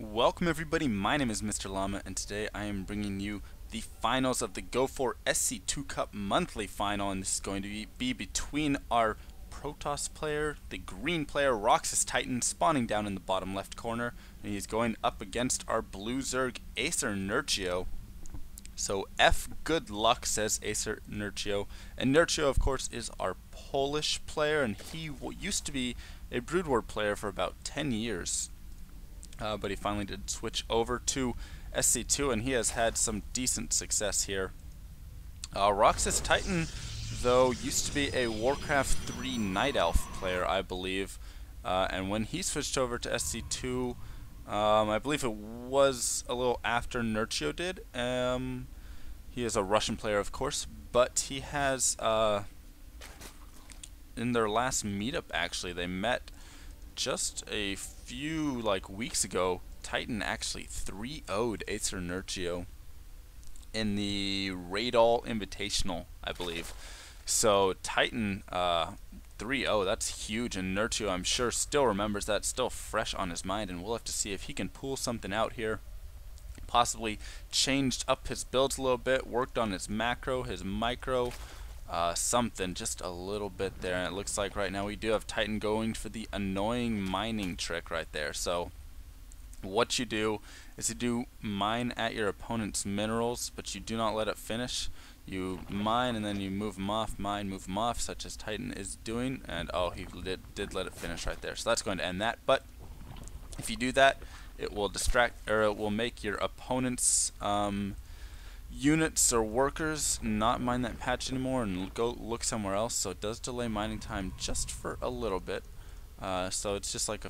Welcome everybody, my name is Mr. Llama and today I am bringing you the finals of the Go4 SC2 Cup monthly final, and this is going to be between our Protoss player, the green player roxkisTITAN, spawning down in the bottom left corner, and he's going up against our blue Zerg AcerNerchio. So F good luck, says AcerNerchio, and Nerchio of course is our Polish player, and he used to be a Brood War player for about 10 years. But he finally did switch over to SC2, and he has had some decent success here. roxkisTITAN, though, used to be a Warcraft 3 Night Elf player, I believe, and when he switched over to SC2, I believe it was a little after Nerchio did. He is a Russian player, of course, but he has, in their last meetup, actually, they met just a few weeks ago. Titan actually 3-0'd AcerNerchio in the Radol Invitational, I believe. So Titan 3-0, that's huge, and Nerchio, I'm sure, still remembers that, still fresh on his mind, and we'll have to see if he can pull something out here. Possibly changed up his builds a little bit, worked on his macro, his micro, something just a little bit there, and it looks like right now we do have Titan going for the annoying mining trick right there. So what you do is you do mine at your opponent's minerals, but you do not let it finish. You mine and then you move them off, mine, move them off, such as Titan is doing, and oh, he did let it finish right there. So that's going to end that. But if you do that, it will distract, or it will make your opponent's units or workers not mine that patch anymore and go look somewhere else. So it does delay mining time just for a little bit. So it's just like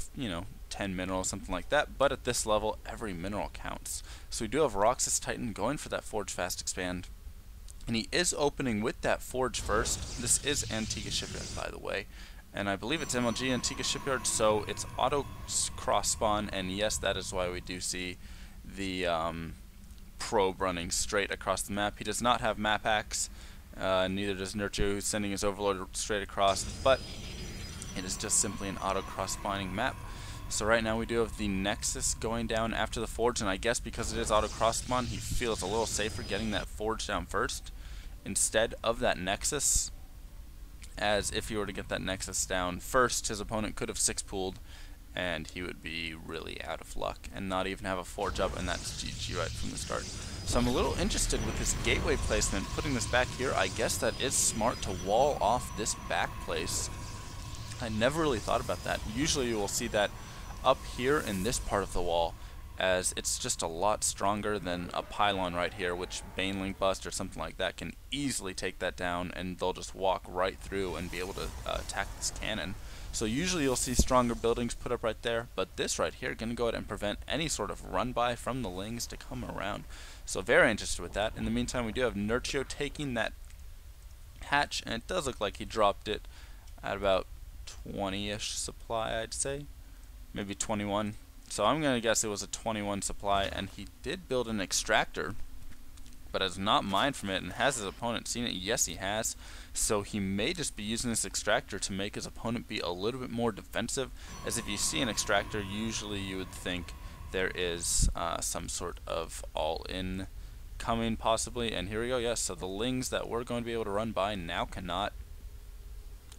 10 minerals, something like that. But at this level, every mineral counts. So we do have roxkisTITAN going for that Forge Fast Expand, and he is opening with that Forge first. This is Antiga Shipyard, by the way, and I believe it's MLG Antiga Shipyard, so it's auto cross spawn, and yes, that is why we do see the probe running straight across the map. He does not have map hacks, neither does Nerchio, who's sending his overlord straight across, but it is just simply an auto cross spawning map. So right now we do have the Nexus going down after the Forge, and I guess because it is auto cross spawn, he feels a little safer getting that Forge down first instead of that Nexus, as if he were to get that Nexus down first, his opponent could have 6-pooled and he would be really out of luck and not even have a Forge up, and that's GG right from the start. So I'm a little interested with this gateway placement, putting this back here. I guess that is smart to wall off this back place. I never really thought about that. Usually you will see that up here in this part of the wall, as it's just a lot stronger than a pylon right here, which Banelink Bust or something like that can easily take that down, and they'll just walk right through and be able to attack this cannon. So usually you'll see stronger buildings put up right there, but this right here going to go ahead and prevent any sort of run by from the Lings to come around. So very interested with that. In the meantime, we do have Nerchio taking that hatch, and it does look like he dropped it at about 20-ish supply, I'd say, maybe 21. So I'm going to guess it was a 21 supply, and he did build an extractor, but has not mined from it. And has his opponent seen it? Yes, he has. So he may just be using this extractor to make his opponent be a little bit more defensive, as if you see an extractor, usually you would think there is some sort of all-in coming possibly. And here we go, yes, so the Lings that were going to be able to run by now cannot,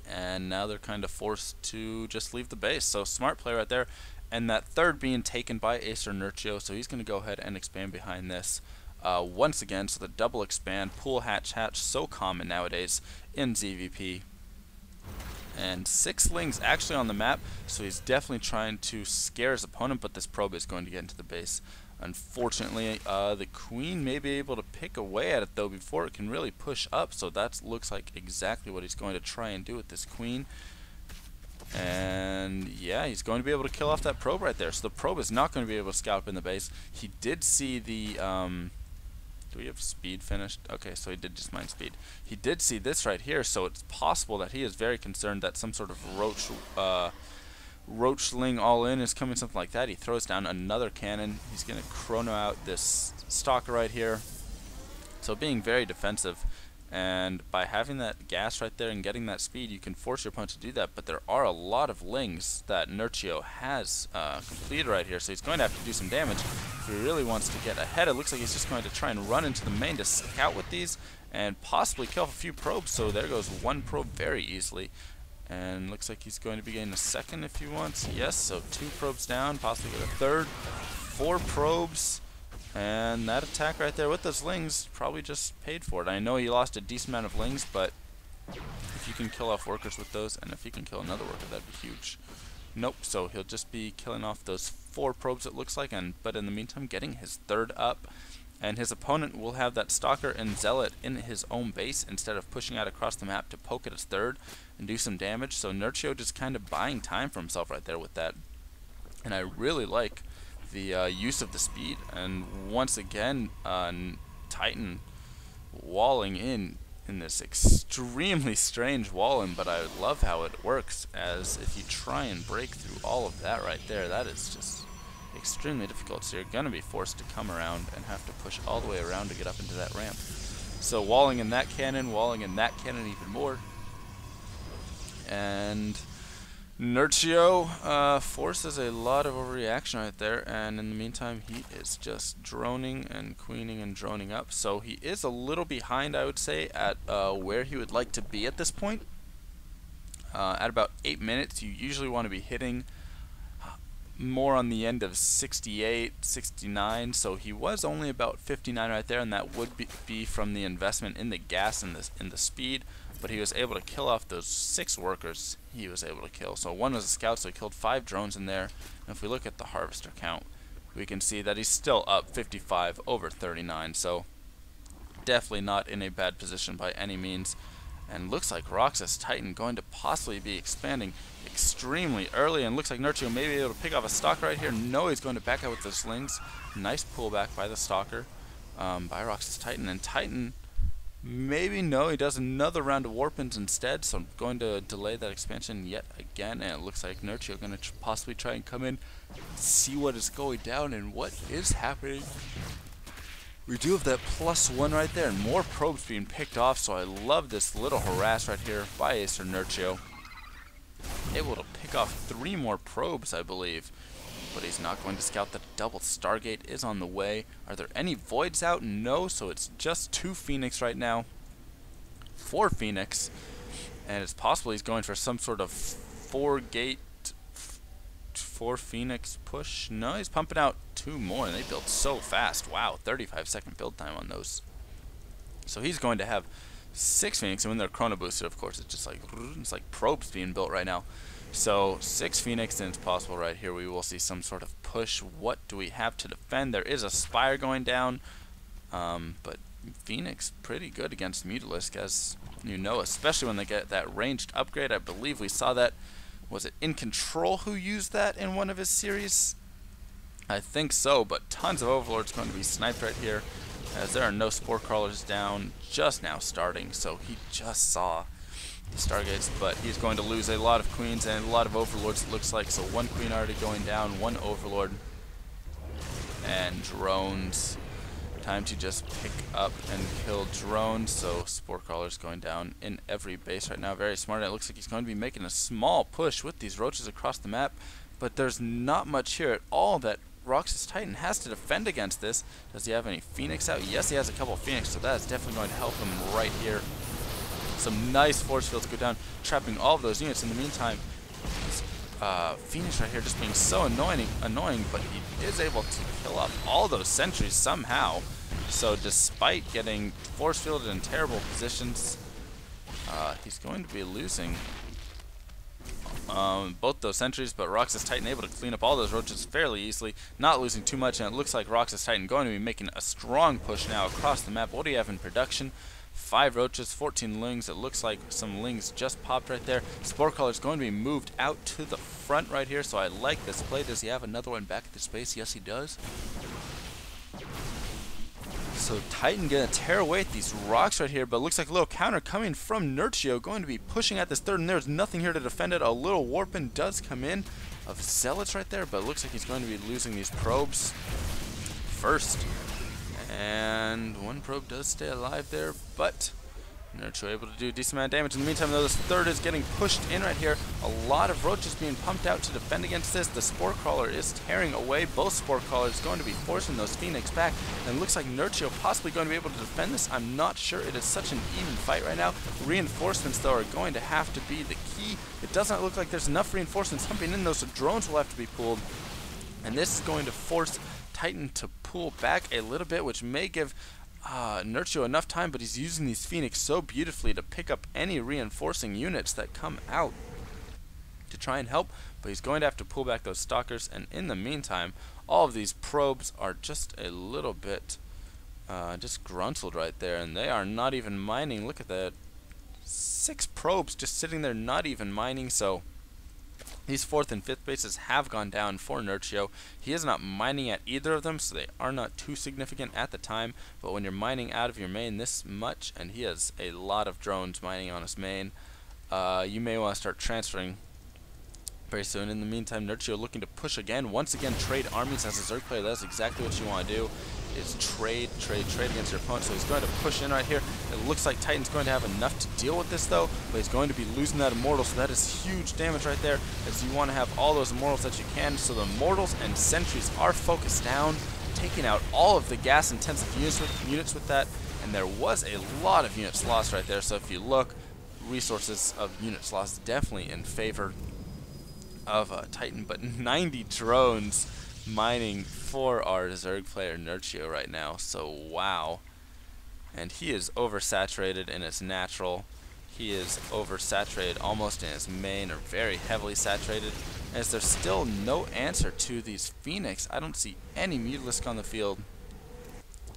and now they're kind of forced to just leave the base. So smart play right there. And that third being taken by AcerNerchio, so he's going to go ahead and expand behind this once again. So the double expand, pull, hatch, so common nowadays in ZVP. And 6 Lings actually on the map, so he's definitely trying to scare his opponent, but this probe is going to get into the base. Unfortunately, the Queen may be able to pick away at it though before it can really push up, so that looks like exactly what he's going to try and do with this Queen. And yeah, he's going to be able to kill off that probe right there. So the probe is not going to be able to scout up in the base. He did see the do we have speed finished? Okay, so he did just mine speed. He did see this right here, so it's possible that he is very concerned that some sort of roachling all in is coming, something like that. He throws down another cannon. He's going to chrono out this stalker right here. So being very defensive. And by having that gas right there and getting that speed, you can force your opponent to do that. But there are a lot of lings that Nerchio has completed right here, so he's going to have to do some damage if he really wants to get ahead. It looks like he's just going to try and run into the main to scout with these and possibly kill off a few probes. So there goes one probe very easily. And looks like he's going to be getting a second if he wants. Yes, so 2 probes down, possibly get a third. 4 probes. And that attack right there with those lings probably just paid for it. I know he lost a decent amount of lings, but if you can kill off workers with those, and if he can kill another worker, that'd be huge. Nope, so he'll just be killing off those 4 probes it looks like, but in the meantime getting his third up. And his opponent will have that Stalker and Zealot in his own base instead of pushing out across the map to poke at his third and do some damage. So Nerchio just kind of buying time for himself right there with that. And I really like the use of the speed. And once again, Titan walling in this extremely strange walling, but I love how it works, as if you try and break through all of that right there, that is just extremely difficult. So you're going to be forced to come around and have to push all the way around to get up into that ramp. So walling in that cannon, walling in that cannon even more. And Nerchio forces a lot of overreaction right there, and in the meantime he is just droning and queening and droning up. So he is a little behind, I would say, at where he would like to be at this point. At about 8 minutes, you usually want to be hitting more on the end of 68, 69, so he was only about 59 right there, and that would be from the investment in the gas and the speed. But he was able to kill off those 6 workers he was able to kill. So 1 was a scout, so he killed 5 drones in there. And if we look at the harvester count, we can see that he's still up 55 over 39. So definitely not in a bad position by any means. And looks like roxkisTITAN going to possibly be expanding extremely early. And looks like Nerchio may be able to pick off a Stalker right here. No, he's going to back out with the slings. Nice pullback by the Stalker, by roxkisTITAN. And Titan, maybe no, he does another round of warpins instead, so I'm going to delay that expansion yet again, and it looks like Nerchio going to possibly try and come in, see what is going down and what is happening. We do have that +1 right there, and more probes being picked off, so I love this little harass right here by AcerNerchio. Able to pick off 3 more probes, I believe. But he's not going to scout that a double Stargate is on the way. Are there any voids out? No, so it's just 2 Phoenix right now. 4 Phoenix. And it's possible he's going for some sort of 4 Phoenix push. No, he's pumping out 2 more, and they build so fast. Wow, 35-second build time on those. So he's going to have 6 Phoenix, and when they're chrono boosted, of course, it's just like, it's like probes being built right now. So 6 Phoenix, and it's possible right here we will see some sort of push. What do we have to defend? There is a Spire going down, but Phoenix pretty good against Mutalisk, as you know, especially when they get that ranged upgrade. I believe we saw that. Was it In Control who used that in one of his series? I think so, but tons of Overlords going to be sniped right here, as there are no Spore Crawlers down, just now starting, so he just saw the Stargates, but he's going to lose a lot of Queens and a lot of Overlords, it looks like. So 1 Queen already going down, 1 Overlord, and drones. Time to just pick up and kill drones. So Spore Crawlers going down in every base right now. Very smart. It looks like he's going to be making a small push with these roaches across the map, but there's not much here at all that roxkisTITAN has to defend against this. Does he have any Phoenix out? Yes, he has a couple of Phoenix, so that is definitely going to help him right here. Some nice force fields go down, trapping all of those units. In the meantime, Phoenix right here just being so annoying, but he is able to kill off all those sentries somehow. So despite getting force fielded in terrible positions, he's going to be losing both those sentries, but roxkisTITAN able to clean up all those roaches fairly easily, not losing too much, and it looks like roxkisTITAN going to be making a strong push now across the map. What do you have in production? 5 roaches, 14 lings. It looks like some lings just popped right there. Spore Crawler is going to be moved out to the front right here, so I like this play. Does he have another one back at the space? Yes, he does. So Titan gonna tear away at these rocks right here, but it looks like a little counter coming from Nerchio, going to be pushing at this third, and there's nothing here to defend it. A little warpin does come in of Zealots right there, but it looks like he's going to be losing these probes first. And 1 probe does stay alive there, but Nerchio able to do a decent amount of damage. In the meantime, though, this third is getting pushed in right here. A lot of roaches being pumped out to defend against this. The Spore Crawler is tearing away. Both Spore Crawlers going to be forcing those Phoenix back. And it looks like Nerchio possibly going to be able to defend this. I'm not sure. It is such an even fight right now. Reinforcements, though, are going to have to be the key. It doesn't look like there's enough reinforcements pumping in, though, so drones will have to be pulled. And this is going to force Titan to pull back a little bit, which may give Nerchio enough time, but he's using these Phoenix so beautifully to pick up any reinforcing units that come out to try and help, but he's going to have to pull back those Stalkers. And in the meantime, all of these probes are just a little bit disgruntled right there, and they are not even mining. Look at that, 6 probes just sitting there not even mining. So these 4th and 5th bases have gone down for Nerchio. He is not mining at either of them, so they are not too significant at the time. But when you're mining out of your main this much, and he has a lot of drones mining on his main, you may want to start transferring very soon. In the meantime, Nerchio looking to push again. Once again, trade armies. As a Zerg player, that's exactly what you want to do, is trade against your opponent. So he's going to push in right here. It looks like Titan's going to have enough to deal with this, though, but he's going to be losing that Immortal, so that is huge damage right there, as you want to have all those Immortals that you can. So the Immortals and Sentries are focused down, taking out all of the gas-intensive units with that, and there was a lot of units lost right there. So if you look, resources of units lost definitely in favor of Titan, but 90 drones mining for our Zerg player Nerchio right now. So wow. And he is oversaturated in his natural. He is oversaturated almost in his main, or very heavily saturated. As there's still no answer to these Phoenix, I don't see any Mutalisk on the field.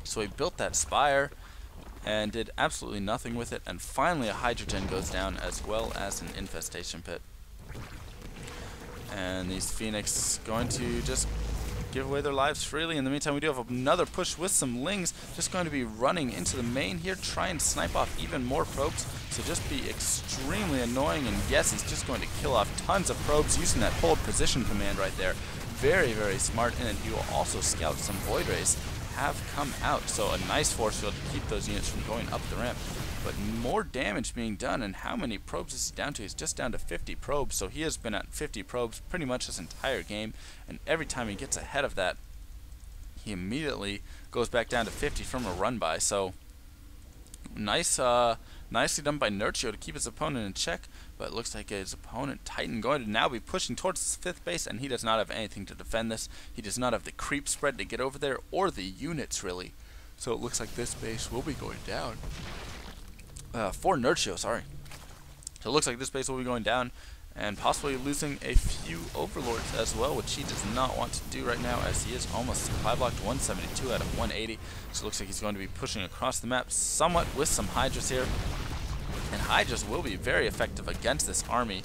So he built that Spire and did absolutely nothing with it. And finally a Hydrogen goes down, as well as an Infestation Pit. And these Phoenix going to just give away their lives freely. In the meantime, we do have another push with some Lings just going to be running into the main here, try and snipe off even more probes. So just be extremely annoying, and yes, he's just going to kill off tons of probes using that hold position command right there. Very, very smart, and he will also scout some Void Rays have come out. So a nice force field to keep those units from going up the ramp. But more damage being done, and how many probes is he down to? He's just down to 50 probes, so he has been at 50 probes pretty much this entire game, and every time he gets ahead of that, he immediately goes back down to 50 from a run by. So nice, nicely done by Nerchio to keep his opponent in check, but it looks like his opponent Titan going to now be pushing towards his 5th base, and he does not have anything to defend this. He does not have the creep spread to get over there, or the units really. So it looks like this base will be going down. For Nerchio, sorry. So it looks like this base will be going down, and possibly losing a few Overlords as well, which he does not want to do right now, as he is almost supply blocked, 172 out of 180. So it looks like he's going to be pushing across the map somewhat with some Hydras here. And Hydras will be very effective against this army,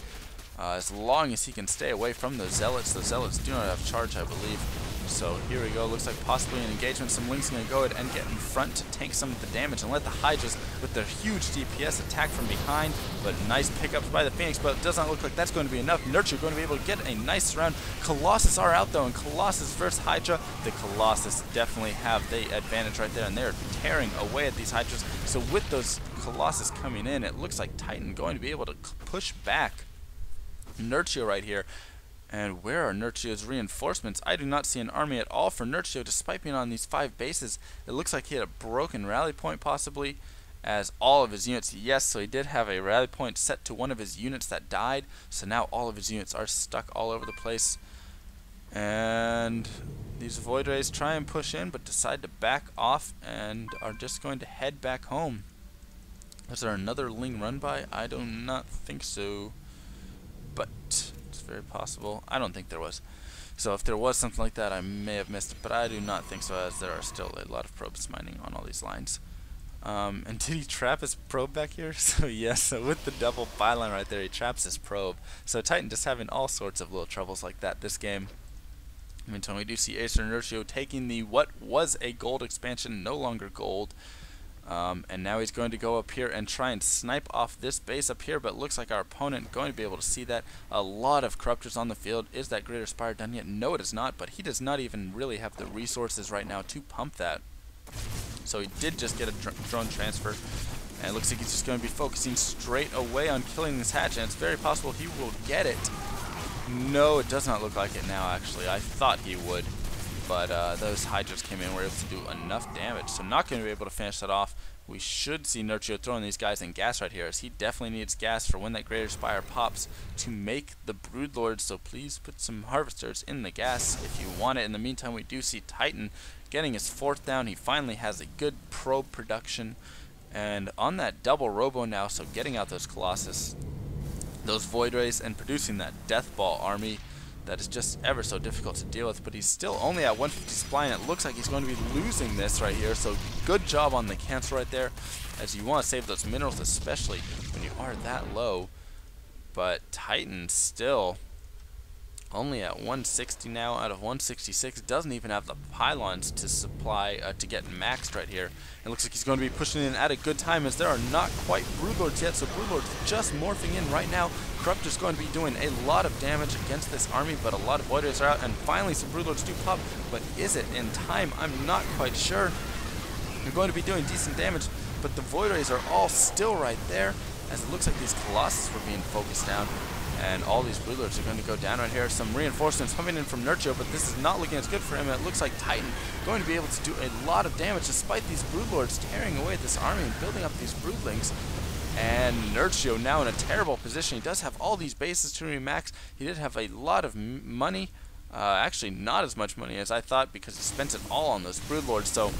as long as he can stay away from those Zealots. The Zealots do not have charge, I believe. So here we go. Looks like possibly an engagement. Some Lings going to go ahead and get in front to tank some of the damage and let the Hydras with their huge DPS attack from behind. But nice pickups by the Phoenix, but it does not look like that's going to be enough. Nerchio going to be able to get a nice surround. Colossus are out though, and Colossus versus Hydra. The Colossus definitely have the advantage right there, and they're tearing away at these Hydras. So with those Colossus coming in, it looks like Titan going to be able to push back Nerchio right here. And where are Nerchio's reinforcements? I do not see an army at all for Nerchio, despite being on these 5 bases. It looks like he had a broken rally point possibly, as all of his units, yes, so he did have a rally point set to one of his units that died, so now all of his units are stuck all over the place. And these Void Rays try and push in, but decide to back off and are just going to head back home. Was there another Ling run by? I do not think so, but it's very possible. I don't think there was. So if there was something like that, I may have missed it, but I do not think so, as there are still a lot of probes mining on all these lines. And did he trap his probe back here? So yes, so with the double byline right there, he traps his probe. So Titan just having all sorts of little troubles like that this game. I mean, we do see AcerNerchio taking the what was a gold expansion, no longer gold. And now he's going to go up here and try and snipe off this base up here, but it looks like our opponent going to be able to see that. A lot of Corruptors on the field. Is that Greater Spire done yet? No, it is not, but he does not even really have the resources right now to pump that. So he did just get a drone transfer, And it looks like he's just going to be focusing straight away on killing this hatch, and it's very possible he will get it. No, it does not look like it now, actually. I thought he would, but those Hydras came in and were able to do enough damage. So not going to be able to finish that off. We should see Nerchio throwing these guys in gas right here, as he definitely needs gas for when that Greater Spire pops to make the Broodlords. So please put some Harvesters in the gas if you want it. In the meantime, we do see Titan getting his 4th down. He finally has a good probe production. And on that double Robo now, so getting out those Colossus, those Void Rays, and producing that Death Ball army that is just ever so difficult to deal with. But he's still only at 150 supply, and it looks like he's going to be losing this right here. So good job on the cancel right there, as you want to save those minerals, especially when you are that low. But Titan still only at 160 now out of 166. Doesn't even have the pylons to supply to get maxed right here. It looks like he's going to be pushing in at a good time, as there are not quite Broodlords yet. So Broodlords just morphing in right now. Corruptor's going to be doing a lot of damage against this army, but a lot of Void Rays are out, and finally some Broodlords do pop. But is it in time? I'm not quite sure. They're going to be doing decent damage, but the Void Rays are all still right there, as it looks like these Colossus were being focused down. And all these Broodlords are going to go down right here. Some reinforcements coming in from Nerchio, but this is not looking as good for him. And it looks like Titan going to be able to do a lot of damage despite these Broodlords tearing away this army and building up these Broodlings. And Nerchio now in a terrible position. He does have all these bases to remax. He did have a lot of money. Actually, not as much money as I thought, because he spent it all on those Broodlords. So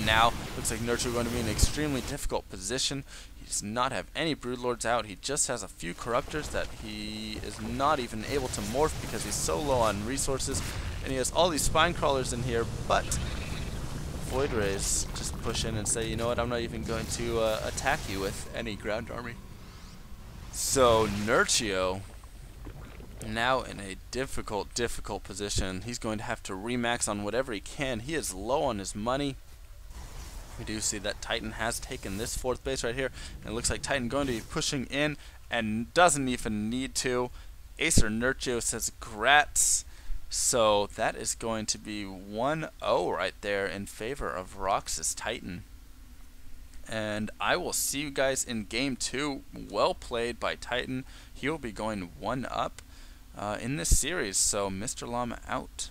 now looks like Nerchio going to be in an extremely difficult position. He does not have any Broodlords out. He just has a few Corruptors that he is not even able to morph because he's so low on resources. And he has all these Spine Crawlers in here, but Void Rays just push in and say, you know what, I'm not even going to attack you with any ground army. So Nerchio now in a difficult position. He's going to have to remax on whatever he can. He is low on his money. We do see that Titan has taken this 4th base right here, and it looks like Titan going to be pushing in and doesn't even need to. AcerNerchio says grats. So that is going to be 1-0 right there in favor of roxkisTITAN. And I will see you guys in game 2. Well played by Titan. He will be going 1-up in this series. So MrLlama out.